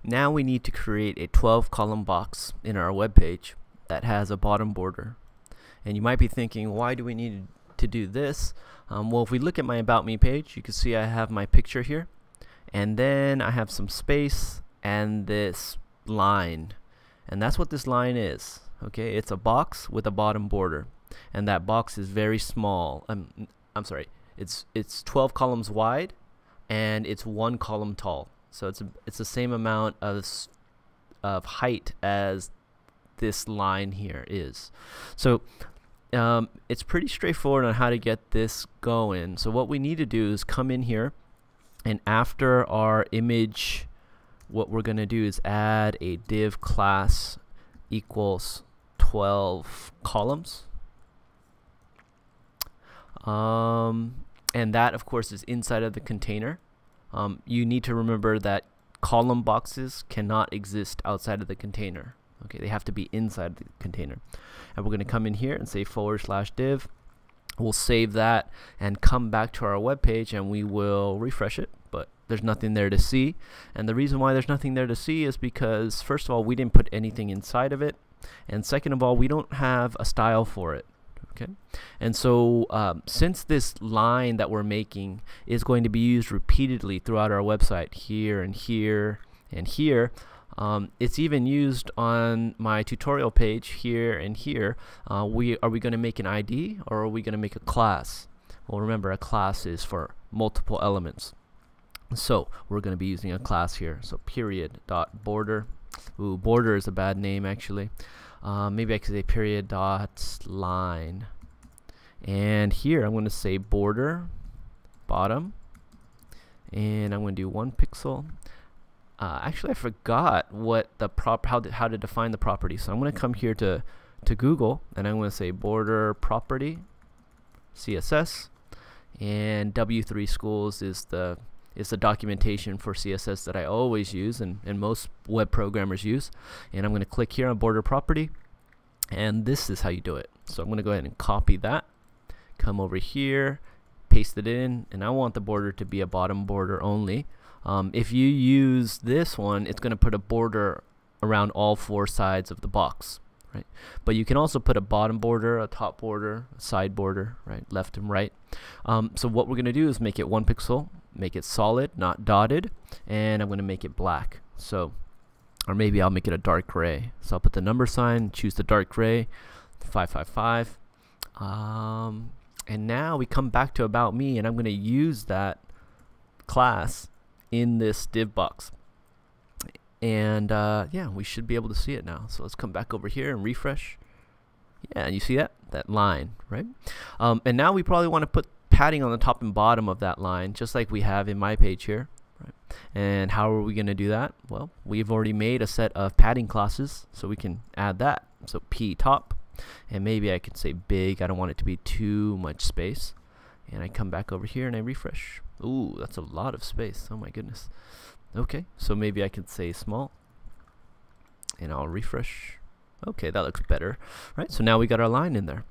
now we need to create a 12 column box in our web page that has a bottom border. And you might be thinking, why do we need to do this? Well, if we look at my About Me page, you can see I have my picture here, and then I have some space and this line, and that's what this line is. Okay, it's a box with a bottom border, and that box is very small. I'm sorry, it's 12 columns wide, and it's 1 column tall. So it's the same amount of height as this line here is. So it's pretty straightforward on how to get this going. So what we need to do is come in here, and after our image, what we're going to do is add a div class equals 12 columns. And that, of course, is inside of the container. You need to remember that column boxes cannot exist outside of the container. Okay, they have to be inside the container. And we're going to come in here and say /div. We'll save that and come back to our web page, and we will refresh it, but there's nothing there to see. And the reason why there's nothing there to see is because, first of all, we didn't put anything inside of it, and second of all, we don't have a style for it. Okay, and so since this line that we're making is going to be used repeatedly throughout our website, here and here and here, it's even used on my tutorial page here and here. Are we going to make an ID, or are we going to make a class? Well, remember, a class is for multiple elements. So we're going to be using a class here. So period dot border. Ooh, border is a bad name actually. Maybe I could say period dot line. And here I'm going to say border bottom, and I'm going to do 1 pixel. Actually, I forgot what the how to define the property. So I'm going to come here to Google, and I'm going to say border property CSS, and W3 Schools is the documentation for CSS that I always use and most web programmers use. And I'm going to click here on border property, and this is how you do it. So I'm going to go ahead and copy that, come over here, paste it in, and I want the border to be a bottom border only. If you use this one, it's going to put a border around all 4 sides of the box, right? But you can also put a bottom border, a top border, a side border, right, left and right. So what we're going to do is make it 1 pixel, make it solid, not dotted, and I'm going to make it black. So, or maybe I'll make it a dark gray. So I'll put the number sign, choose the dark gray, 555. And now we come back to About Me, and I'm going to use that class in this div box, and yeah, we should be able to see it now. So let's come back over here and refresh. Yeah, and you see that line, right? And now we probably want to put padding on the top and bottom of that line, just like we have in my page here, right? And how are we going to do that? Well, we've already made a set of padding classes, so we can add that. So p top, and maybe I could say big. I don't want it to be too much space. And I come back over here and I refresh. Ooh, that's a lot of space. Oh my goodness. Okay, so maybe I could say small, and I'll refresh. Okay, that looks better, right? So now we got our line in there.